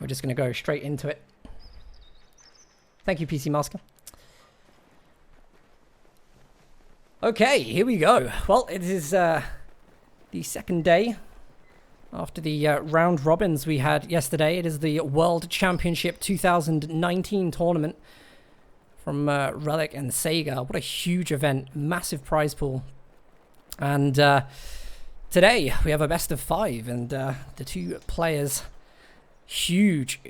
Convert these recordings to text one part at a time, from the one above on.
We're just going to go straight into it. Thank you, PC Master. Okay, here we go. Well, it is the second day after the round robins we had yesterday. It is the World Championship 2019 tournament from Relic and Sega. What a huge event. Massive prize pool. And today we have a best of 5, and the two players, huge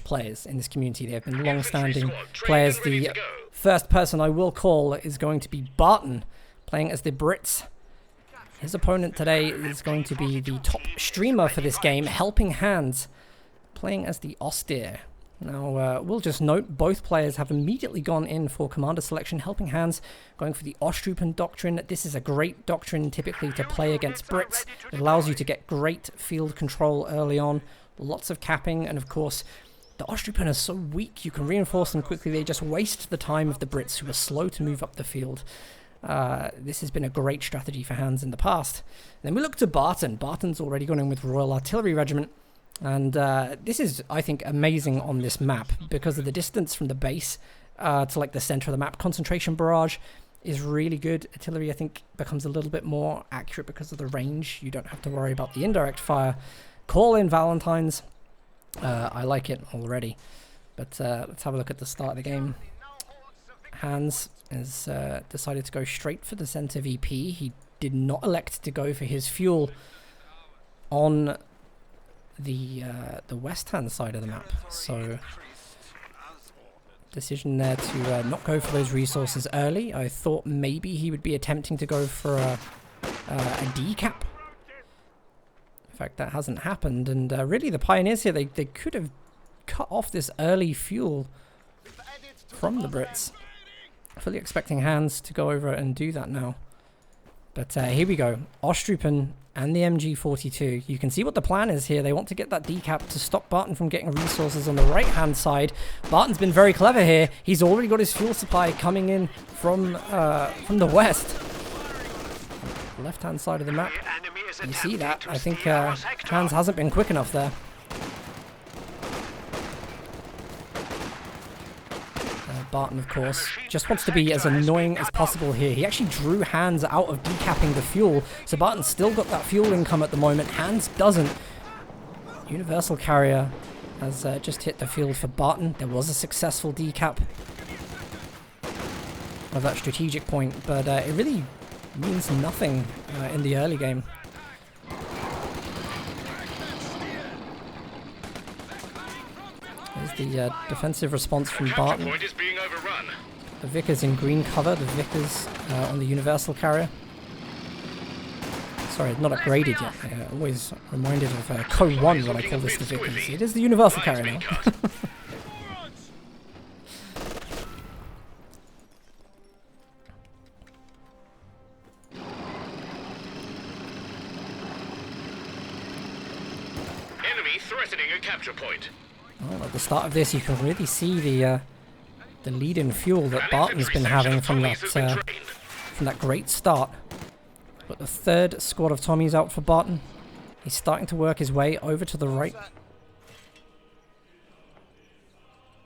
players in this community. They have been long-standing players. The first person I will call is going to be Barton, playing as the Brits. His opponent today is going to be the top streamer for this game, HelpingHans, playing as the Austere. Now, we'll just note both players have immediately gone in for commander selection. HelpingHans going for the Ostrupen doctrine. This is a great doctrine typically to play against Brits. It allows you to get great field control early on, lots of capping, and of course, the Ostrupen are so weak, you can reinforce them quickly. They just waste the time of the Brits, who are slow to move up the field. This has been a great strategy for Hans in the past. And then we look to Barton. Barton's already gone in with Royal Artillery Regiment. And this is, I think, amazing on this map because of the distance from the base to like the center of the map. Concentration barrage is really good. Artillery, I think, becomes a little bit more accurate because of the range. You don't have to worry about the indirect fire. Call in Valentine's. I like it already. But let's have a look at the start of the game. Hans has decided to go straight for the center VP. He did not elect to go for his fuel on the west hand side of the map, so decision there to not go for those resources early. I thought maybe he would be attempting to go for a decap. In fact, that hasn't happened, and really the Pioneers here, they could have cut off this early fuel from the Brits. Fully expecting Hans to go over and do that now, but here we go. Ostrupen and the MG42. You can see what the plan is here. They want to get that decap to stop Barton from getting resources on the right-hand side. Barton's been very clever here. He's already got his fuel supply coming in from the west. Left-hand side of the map. You see that? I think Hans hasn't been quick enough there. Barton, of course, just wants to be as annoying as possible here. He actually drew Hans out of decapping the fuel, so Barton's still got that fuel income at the moment. Hans doesn't. Universal Carrier has just hit the field for Barton. There was a successful decap of that strategic point, but it really means nothing in the early game. There's the defensive response from Barton. The Vickers in green cover, the Vickers on the Universal Carrier. Sorry, not upgraded yet. I'm always reminded of COH2 when I call this the Vickers. It is the Universal Carrier now. Enemy threatening a capture point. Well, at the start of this, you can really see the lead-in fuel that Barton's been having from that great start. But the third squad of Tommies out for Barton. He's starting to work his way over to the right.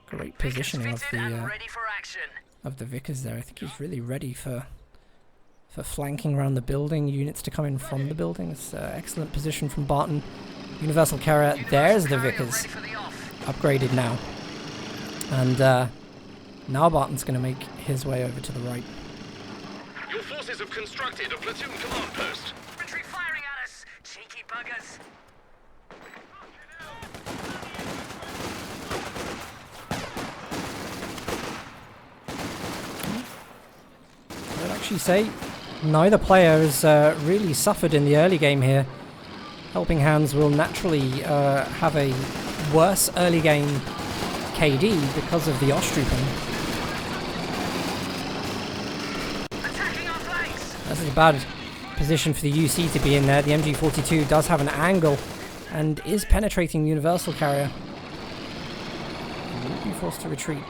Great positioning of the Vickers there. I think he's really ready for flanking around the building, units to come in from the building. It's excellent position from Barton. Universal Carrier, there's the Vickers. Upgraded now. And now Barton's going to make his way over to the right. Your forces have constructed a platoon command post. Infantry firing at us, cheeky buggers. I'd actually say neither player has really suffered in the early game here. HelpingHans will naturally have a worse early game KD because of the Ostrupen. This is a bad position for the UC to be in there. The MG42 does have an angle and is penetrating the Universal Carrier. Will be forced to retreat.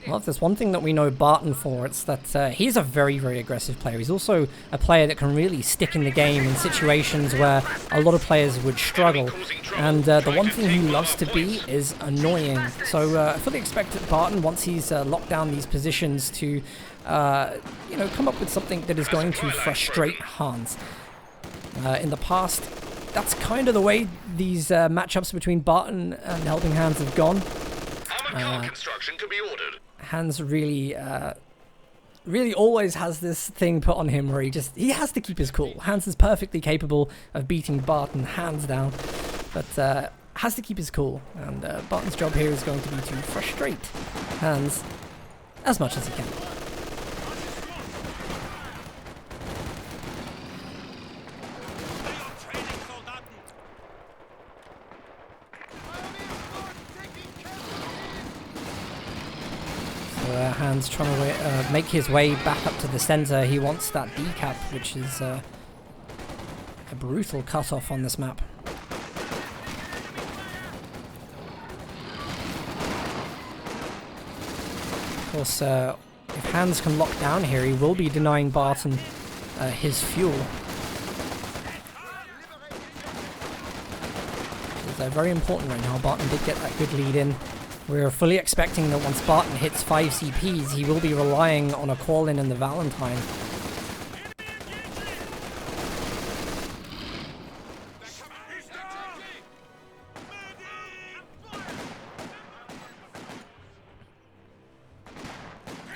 Well, if there's one thing that we know Barton for, it's that he's a very, very aggressive player. He's also a player that can really stick in the game in situations where a lot of players would struggle. And the one thing he loves to be is annoying. So I fully expect that Barton, once he's locked down these positions, to you know, come up with something that is going to frustrate Hans. In the past, that's kind of the way these matchups between Barton and HelpingHans have gone. Construction to be ordered. Hans really always has this thing put on him where he has to keep his cool. Hans is perfectly capable of beating Barton hands down, but has to keep his cool. And Barton's job here is going to be to frustrate Hans as much as he can. Hans trying to make his way back up to the center. He wants that decap, which is a brutal cutoff on this map. Of course, if Hans can lock down here, he will be denying Barton his fuel. It's very important right now. Barton did get that good lead in. We're fully expecting that once Barton hits 5 CPs, he will be relying on a call-in in the Valentine.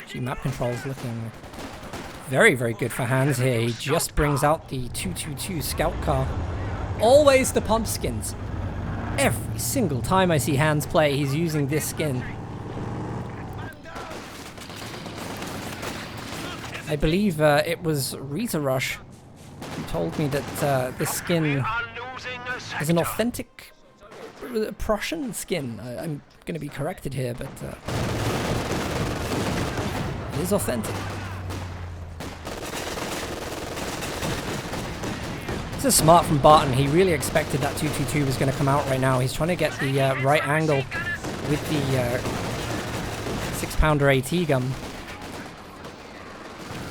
Gee, map control's looking very, very good for Hans here. He just brings out the 222 scout car. Always the pump skins. Every single time I see Hans play, he's using this skin. I believe it was Rita Rush who told me that this skin is an authentic Prussian skin. I'm going to be corrected here, but it is authentic. This is smart from Barton. He really expected that 222 was going to come out right now. He's trying to get the right angle with the 6-pounder AT gun.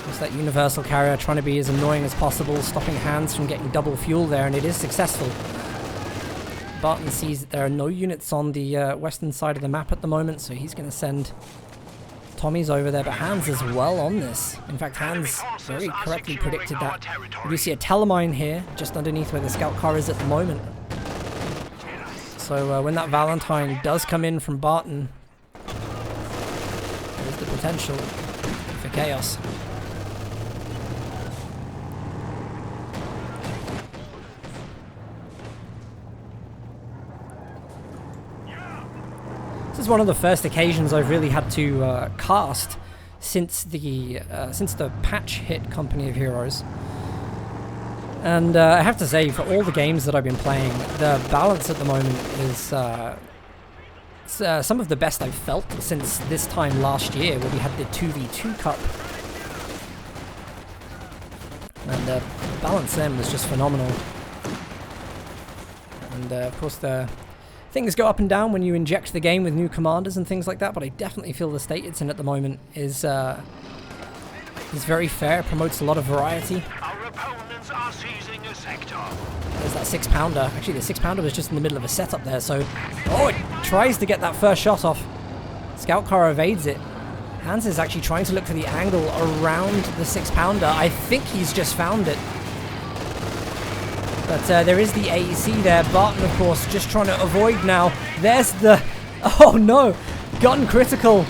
Just that universal carrier trying to be as annoying as possible, stopping Hans from getting double fuel there, and it is successful. Barton sees that there are no units on the western side of the map at the moment, so he's going to send Tommy's over there, but Hans is well on this. In fact, Hans very correctly predicted that. We do see a telemine here, just underneath where the scout car is at the moment. So when that Valentine does come in from Barton, there's the potential for chaos. This is one of the first occasions I've really had to cast since the patch hit Company of Heroes. And I have to say, for all the games that I've been playing, the balance at the moment is some of the best I've felt since this time last year, where we had the 2v2 Cup. And the balance then was just phenomenal. And of course things go up and down when you inject the game with new commanders and things like that, but I definitely feel the state it's in at the moment is very fair, promotes a lot of variety. Our opponents are seizing a sector. There's that 6-pounder. Actually, the 6-pounder was just in the middle of a setup there, so... Oh, it tries to get that first shot off. Scout car evades it. Hans is actually trying to look for the angle around the 6-pounder. I think he's just found it. But there is the AEC there. Barton, of course, just trying to avoid now. There's the... Oh, no. Gun critical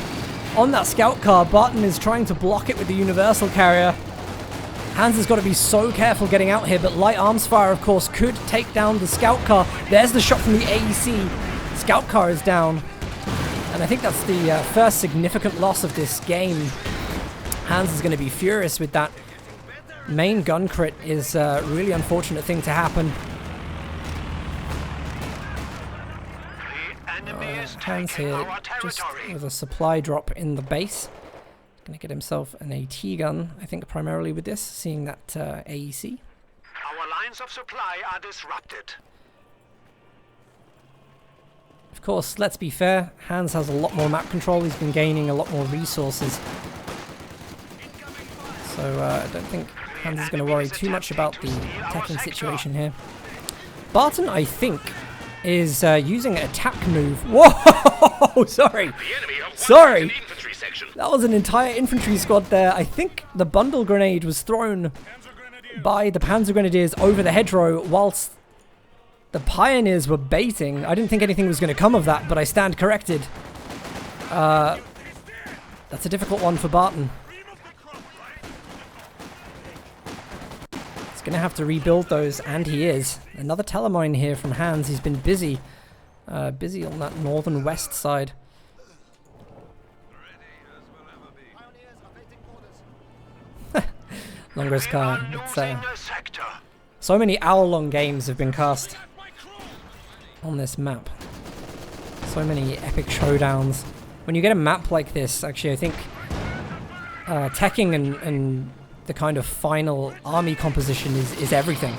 on that scout car. Barton is trying to block it with the universal carrier. Hans has got to be so careful getting out here, but light arms fire, of course, could take down the scout car. There's the shot from the AEC. Scout car is down. And I think that's the first significant loss of this game. Hans is going to be furious with that. Main gun crit is a really unfortunate thing to happen. Hans here just with a supply drop in the base. Going to get himself an AT gun, I think primarily with this, seeing that AEC. Our lines of supply are disrupted. Of course, let's be fair, Hans has a lot more map control, he's been gaining a lot more resources. So I don't think Hans is going to worry too much about the attacking situation here. Barton, I think, is using an attack move. Whoa! Sorry! Sorry! That was an entire infantry squad there. I think the bundle grenade was thrown by the Panzer Grenadiers over the hedgerow whilst the Pioneers were baiting. I didn't think anything was going to come of that, but I stand corrected. That's a difficult one for Barton. He's going to have to rebuild those, and he is. Another telemine here from Hans. He's been busy. Busy on that northern west side. Longest car. So many hour-long games have been cast on this map. So many epic showdowns. When you get a map like this, actually, I think teching and the kind of final army composition is everything.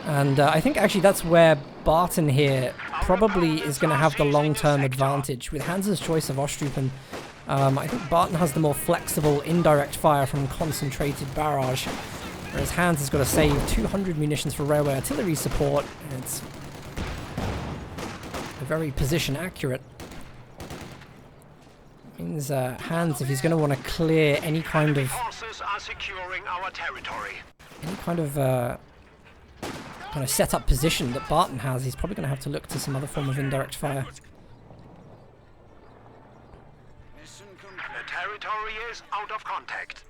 And I think actually that's where Barton here probably is going to have the long-term advantage. With Hans's choice of Ostrupen, I think Barton has the more flexible indirect fire from concentrated barrage, whereas Hans has got to save 200 munitions for railway artillery support, and it's very position accurate. Means Hans, if he's going to want to clear any kind of set up position that Barton has, he's probably going to have to look to some other form of indirect fire. The territory is out of contact.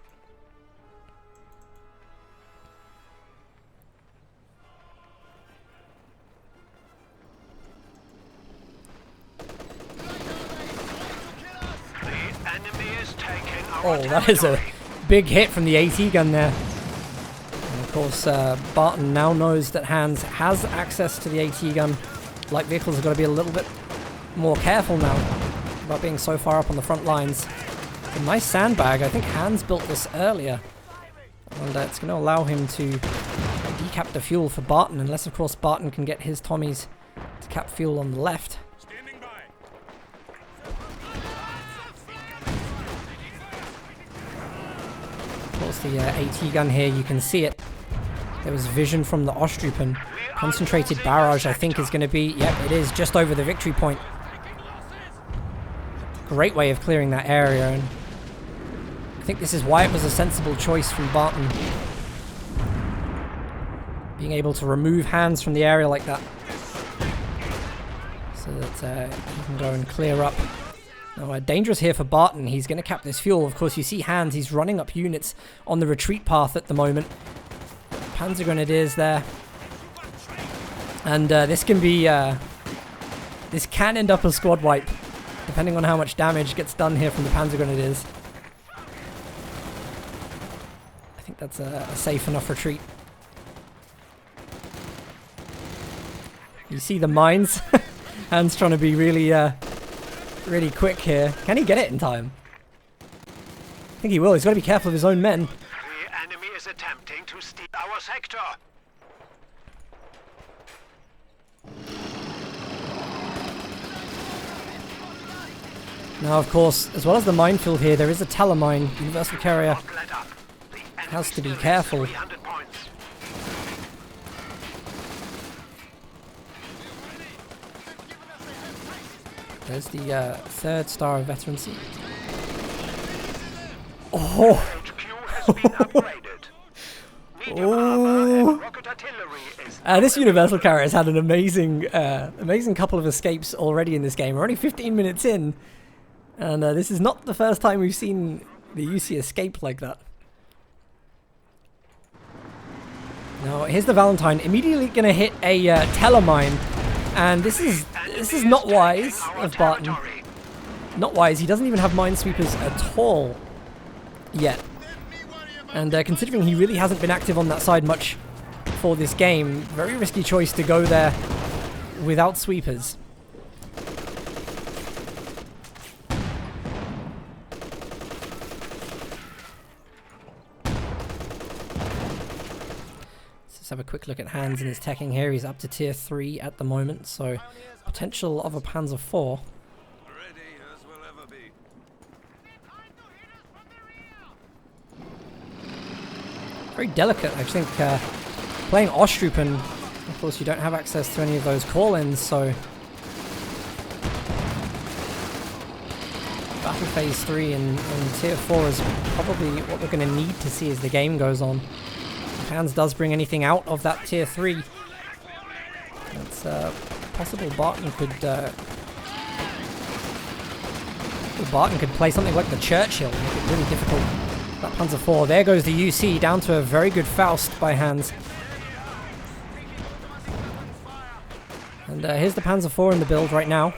The enemy is taking our Oh, that is a big hit from the AT gun there. And of course, Barton now knows that Hans has access to the AT gun. Light vehicles have got to be a little bit more careful now about being so far up on the front lines. A nice sandbag. I think Hans built this earlier. And it's going to allow him to decap the fuel for Barton, unless of course Barton can get his Tommies to cap fuel on the left. Of course the AT gun here, you can see it. There was vision from the Ostrupen. Concentrated barrage I think is going to be, yep it is, just over the victory point. Great way of clearing that area, and I think this is why it was a sensible choice from Barton. Being able to remove Hans from the area like that, so that he can go and clear up. Now, dangerous here for Barton. He's going to cap this fuel. Of course, you see Hans. He's running up units on the retreat path at the moment. Panzer Grenadiers there. And this can be... this can end up a squad wipe, depending on how much damage gets done here from the Panzer Grenadiers. I think that's a safe enough retreat. You see the mines? Hans trying to be really... really quick here. Can he get it in time? I think he will. He's got to be careful of his own men. The enemy is attempting to steal our sector. Now, of course, as well as the minefield here, there is a telemine. Universal Carrier has to be careful. There's the third star of veterancy. Oh! Oh! This Universal Carrier has had an amazing, amazing couple of escapes already in this game. We're only 15 minutes in, and this is not the first time we've seen the UC escape like that. Now, here's the Valentine. Immediately going to hit a telemine. And this is not wise of Barton. Not wise. He doesn't even have minesweepers at all yet. And considering he really hasn't been active on that side much for this game, very risky choice to go there without sweepers. Let's have a quick look at Hans and his teching here. He's up to tier 3 at the moment, so potential of a Panzer IV. Ready as will ever be. Very delicate. I think playing Ostrupen, of course, you don't have access to any of those call-ins, so Battle Phase 3 and Tier 4 is probably what we're going to need to see as the game goes on. If Hans does bring anything out of that Tier 3, it's possible Barton could play something like the Churchill, make it really difficult. That Panzer IV. There goes the UC, down to a very good Faust by Hans. And here's the Panzer IV in the build right now.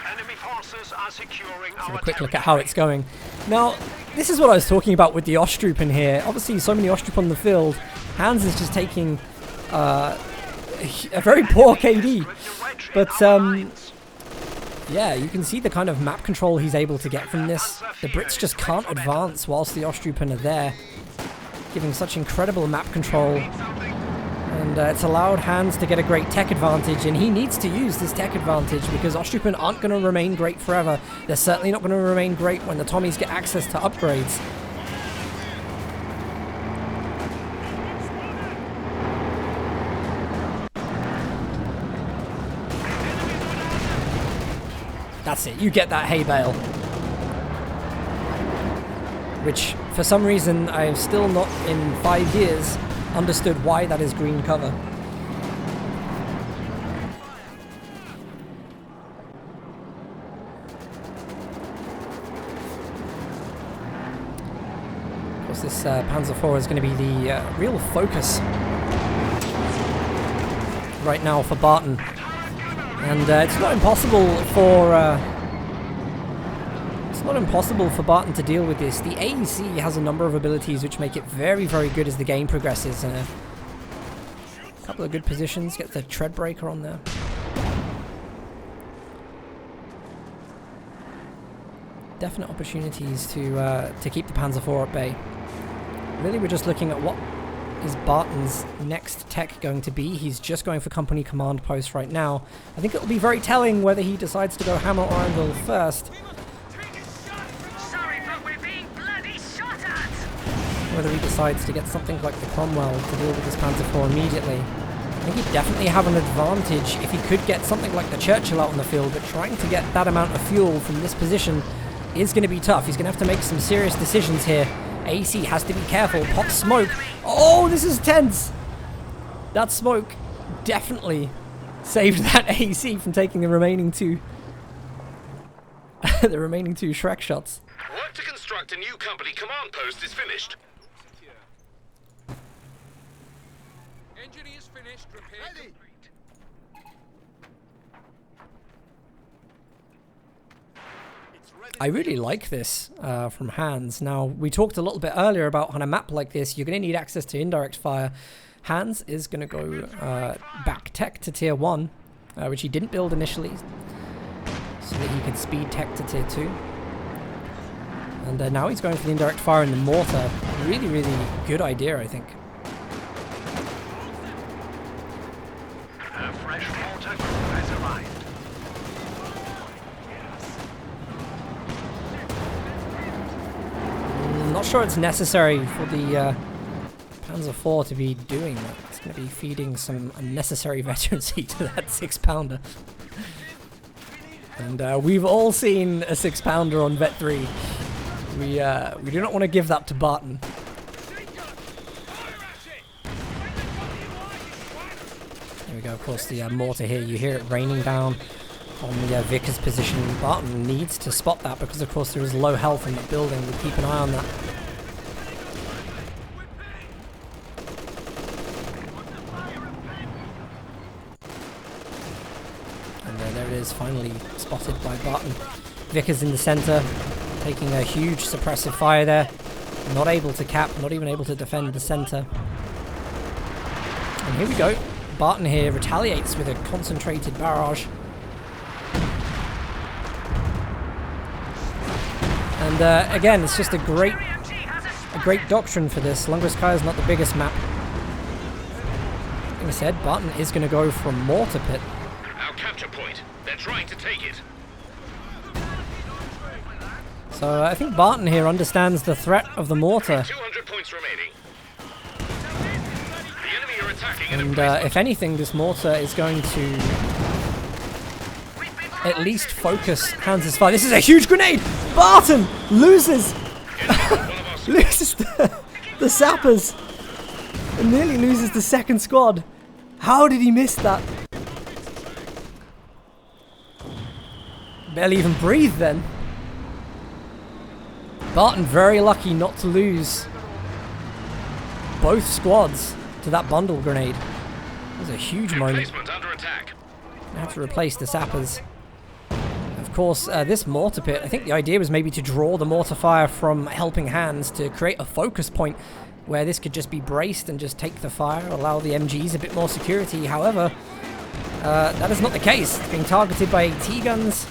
Enemy forces are securing So our a quick look at how it's going. Now, this is what I was talking about with the Ostrupen here. Obviously, so many Ostrup on the field. Hans is just taking a very poor KD. But, yeah, you can see the kind of map control he's able to get from this. The Brits just can't advance whilst the Ostrupen are there, giving such incredible map control. And it's allowed Hans to get a great tech advantage, and he needs to use this tech advantage because Ostrupen aren't going to remain great forever. They're certainly not going to remain great when the Tommies get access to upgrades. That's it, you get that hay bale. Which, for some reason, I have still not, in 5 years, understood why that is green cover. Of course, this Panzer IV is going to be the real focus right now for Barton. And it's not impossible for Barton to deal with this. The AEC has a number of abilities which make it very, very good as the game progresses. A couple of good positions. Get the tread breaker on there. Definite opportunities to keep the Panzer IV at bay. Really, we're just looking at what is Barton's next tech going to be. He's just going for company command post right now. I think it'll be very telling whether he decides to go hammer or anvil first. Whether he decides to get something like the Cromwell to deal with this Panzer IV immediately. I think he'd definitely have an advantage if he could get something like the Churchill out on the field, but trying to get that amount of fuel from this position is going to be tough. He's going to have to make some serious decisions here. AC has to be careful. Pop smoke. Oh, this is tense. That smoke definitely saved that AC from taking the remaining two the remaining two Shrek shots. Work to construct a new company command post is finished. Engineers finished. Repair complete. I really like this from Hans. Now, we talked a little bit earlier about on a map like this, you're going to need access to indirect fire. Hans is going to go back tech to tier 1, which he didn't build initially, so that he could speed tech to tier 2. And now he's going for the indirect fire in the mortar. Really, really good idea, I think. A fresh mortar crew has arrived. Not sure it's necessary for the Panzer IV to be doing that. It's going to be feeding some unnecessary veterancy to that 6-pounder. And we've all seen a 6-pounder on Vet 3. We do not want to give that to Barton. There we go, of course, the mortar here. You hear it raining down on the Vickers position. Barton needs to spot that because, of course, there is low health in that building. We'll keep an eye on that. And there it is, finally spotted by Barton. Vickers in the center, taking a huge suppressive fire there. Not able to cap, not even able to defend the center. And here we go. Barton here retaliates with a concentrated barrage. And again, it's just a great doctrine for this. Longoskaya is not the biggest map. Like I said, Barton is going to go from mortar pit. Our capture point. They're trying to take it. So I think Barton here understands the threat of the mortar. 200 points remaining. The enemy are attacking. And if anything, this mortar is going to at least focus Hans' fire. This is a huge grenade! Barton loses! loses the sappers! And nearly loses the second squad. How did he miss that? Barely even breathe then. Barton very lucky not to lose both squads to that bundle grenade. It was a huge moment. Under attack. I have to replace the sappers. Of course, this mortar pit, I think the idea was maybe to draw the mortar fire from Helping Hands to create a focus point where this could just be braced and just take the fire, allow the MGs a bit more security. However, that is not the case. It's being targeted by AT guns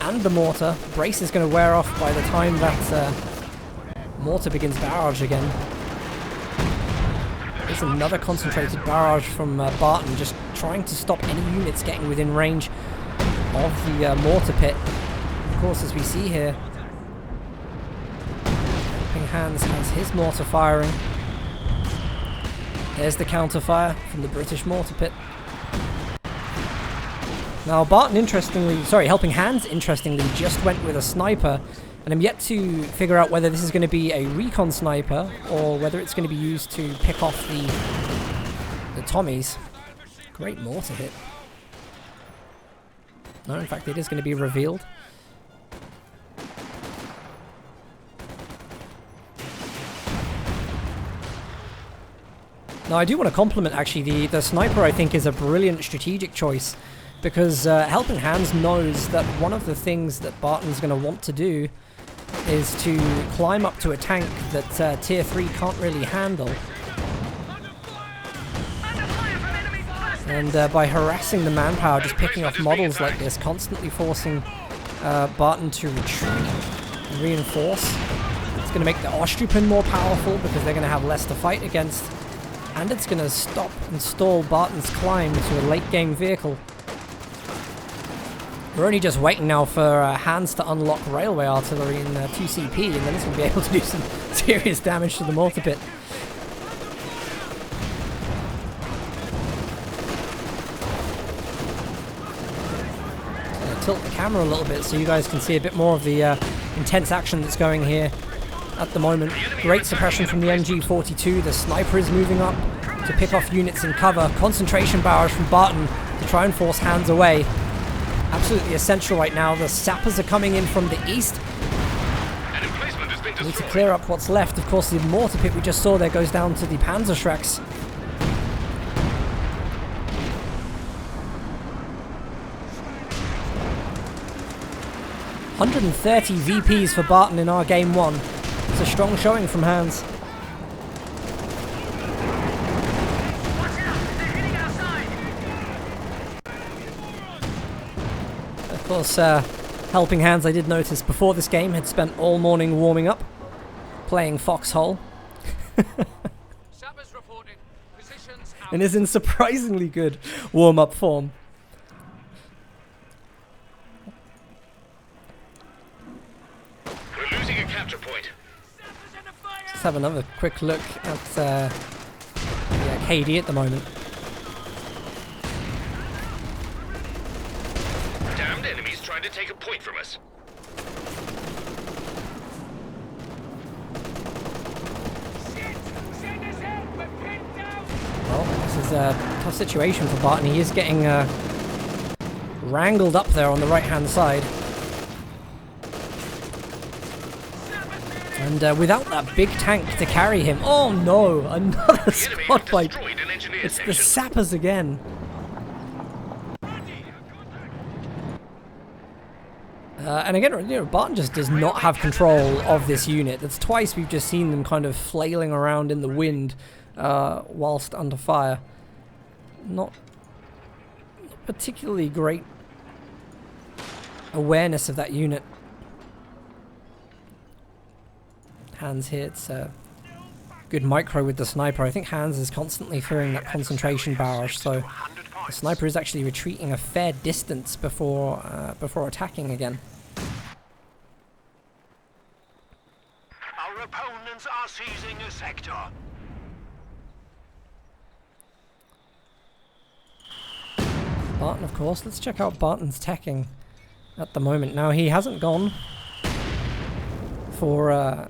and the mortar. Brace is going to wear off by the time that mortar begins barrage again. There's another concentrated barrage from Barton, just trying to stop any units getting within range of the mortar pit. Of course, as we see here, Helping Hands has his mortar firing. There's the counter fire from the British mortar pit. Now Barton Helping Hands interestingly just went with a sniper, and I'm yet to figure out whether this is going to be a recon sniper or whether it's going to be used to pick off the Tommies. Great mortar hit. No, in fact, it is going to be revealed. Now, I do want to compliment, actually, the sniper, I think, is a brilliant strategic choice, because Helping Hands knows that one of the things that Barton's going to want to do is to climb up to a tank that Tier 3 can't really handle. And by harassing the manpower, just picking off models like this, constantly forcing Barton to retreat and reinforce, it's going to make the Ostrupen more powerful because they're going to have less to fight against. And it's going to stop and stall Barton's climb to a late game vehicle. We're only just waiting now for Hands to unlock railway artillery in 2CP, and then it's going to be able to do some serious damage to the mortar pit. Tilt the camera a little bit so you guys can see a bit more of the intense action that's going here at the moment. Great suppression from the MG42. The sniper is moving up to pick off units in cover. Concentration barrage from Barton to try and force Hands away. Absolutely essential right now. The sappers are coming in from the east. We need to clear up what's left. Of course, the mortar pit we just saw there goes down to the Panzerschrecks. 130 VPs for Barton in our game one. It's a strong showing from Hands. Of course, Helping Hands, I did notice before this game, had spent all morning warming up, playing Foxhole. And is in surprisingly good warm-up form. We're losing a capture point. Let's have another quick look at the KD at the moment. Damned enemies trying to take a point from us. Well, this is a tough situation for Barton. He is getting wrangled up there on the right-hand side. And without that big tank to carry him... Oh no! Another squad fight! It's the sappers again. And again, you know, Barton just does not have control of this unit. That's twice we've just seen them kind of flailing around in the wind whilst under fire. Not particularly great awareness of that unit. Hans here. It's a good micro with the sniper. I think Hans is constantly throwing that concentration barrage, so the sniper is actually retreating a fair distance before attacking again. Our opponents are seizing a sector. Barton, of course. Let's check out Barton's teching at the moment. Now, he hasn't gone for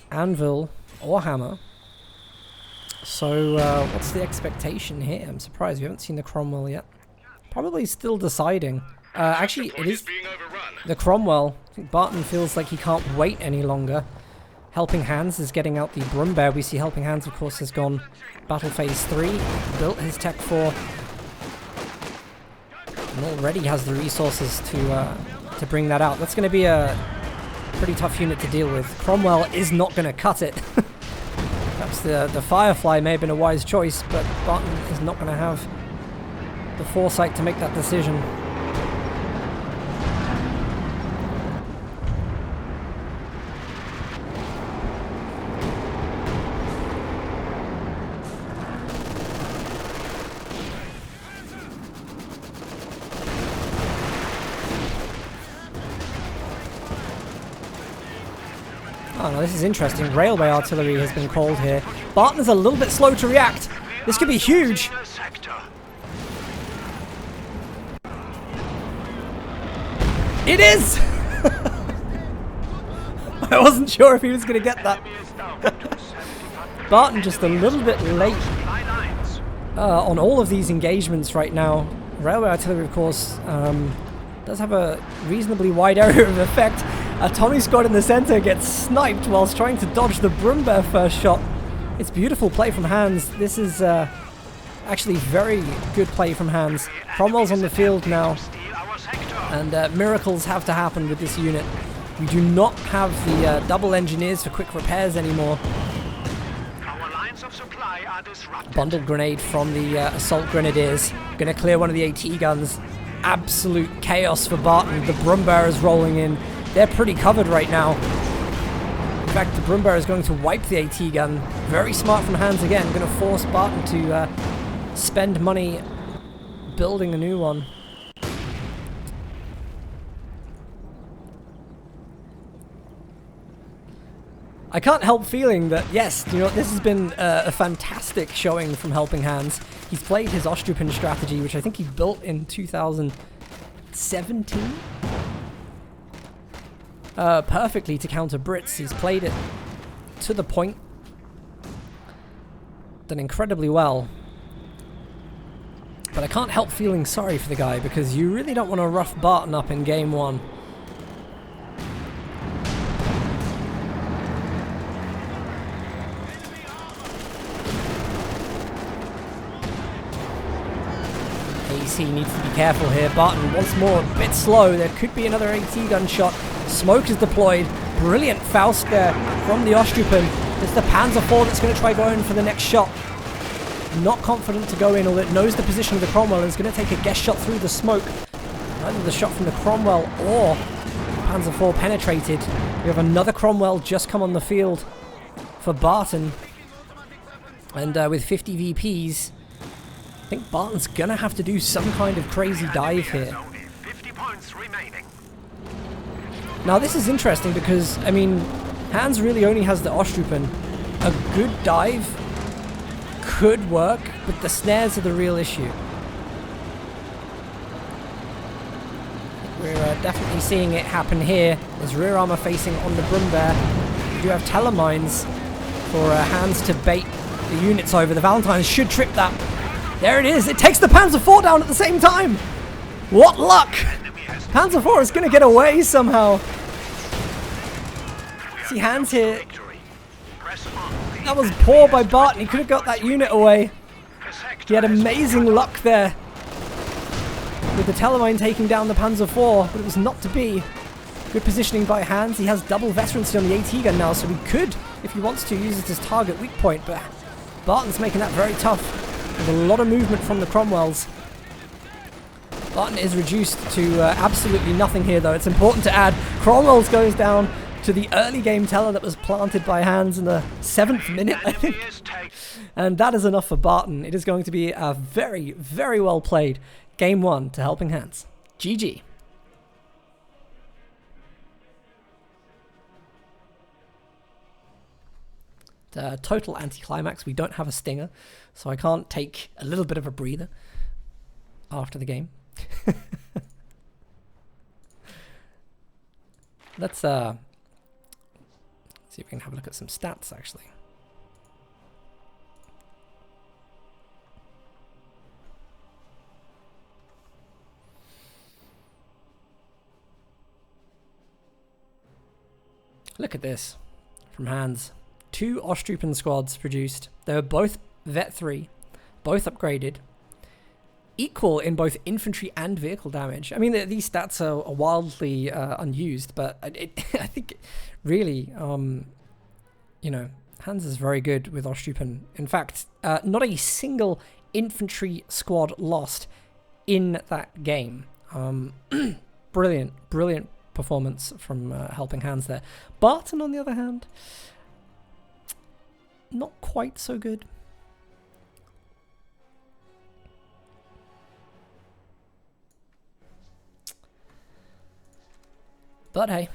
anvil or hammer. So, what's the expectation here? I'm surprised we haven't seen the Cromwell yet. Probably still deciding. Actually, it is the Cromwell. I think Barton feels like he can't wait any longer. Helping Hands is getting out the Brumbear. We see Helping Hands, of course, has gone Battle Phase 3, built his Tech 4, and already has the resources to bring that out. That's going to be a pretty tough unit to deal with. Cromwell is not going to cut it. Perhaps the Firefly may have been a wise choice, but Barton is not going to have the foresight to make that decision. Oh, no, this is interesting. Railway artillery has been called here. Barton is a little bit slow to react. This could be huge. It is! I wasn't sure if he was going to get that. Barton just a little bit late on all of these engagements right now. Railway artillery, of course, does have a reasonably wide area of effect. A Tommy squad in the center gets sniped whilst trying to dodge the Brumbear first shot. It's beautiful play from Hans. This is actually very good play from Hans. Cromwell's on the field now, and miracles have to happen with this unit. We do not have the double engineers for quick repairs anymore. Bundle grenade from the assault grenadiers. Gonna clear one of the AT guns. Absolute chaos for Barton. The Brumbear is rolling in. They're pretty covered right now. In fact, the Brumbear is going to wipe the AT gun. Very smart from Hans again. Going to force Barton to spend money building a new one. I can't help feeling that, yes, you know, this has been a fantastic showing from Helping Hands. He's played his Ostrupen strategy, which I think he built in 2017? Perfectly to counter Brits. He's played it to the point. Done incredibly well. But I can't help feeling sorry for the guy, because you really don't want to rough Barton up in game one. AC needs to be careful here. Barton once more a bit slow. There could be another AT gun shot. Smoke is deployed. Brilliant Faust there from the Ostrupen. It's the Panzer IV that's going to try going for the next shot. Not confident to go in, although it knows the position of the Cromwell and is going to take a guess shot through the smoke. Either the shot from the Cromwell or Panzer IV penetrated. We have another Cromwell just come on the field for Barton. And with 50 VPs, I think Barton's going to have to do some kind of crazy dive here. Now this is interesting because, I mean, Hans really only has the Ostrupen. A good dive could work, but the snares are the real issue. We're definitely seeing it happen here. There's rear armor facing on the Brumbear. We do have telemines for Hans to bait the units over. The Valentines should trip that. There it is. It takes the Panzer IV down at the same time. What luck! Panzer IV is going to get away somehow. See Hans here. That was poor by Barton. He could have got that unit away. He had amazing luck there with the Telemine taking down the Panzer IV, but it was not to be. Good positioning by Hans. He has double veterancy on the AT gun now, so he could, if he wants to, use it as target weak point, but Barton's making that very tough. With a lot of movement from the Cromwells. Barton is reduced to absolutely nothing here, though. It's important to add. Cromwells goes down to the early game teller that was planted by Hans in the 7th minute, I think. And that is enough for Barton. It is going to be a very, very well played game 1 to Helping Hands. GG. Total anticlimax. We don't have a stinger, so I can't take a little bit of a breather after the game. Let's see if we can have a look at some stats, actually. Look at this from Hans. 2 Ostroupen squads produced. They were both Vet 3, both upgraded. Equal in both infantry and vehicle damage. I mean, these stats are wildly unused, but I think really, you know, Hans is very good with Ostroupen. In fact, not a single infantry squad lost in that game. Brilliant performance from Helping Hands there. Barton, on the other hand, not quite so good. But hey.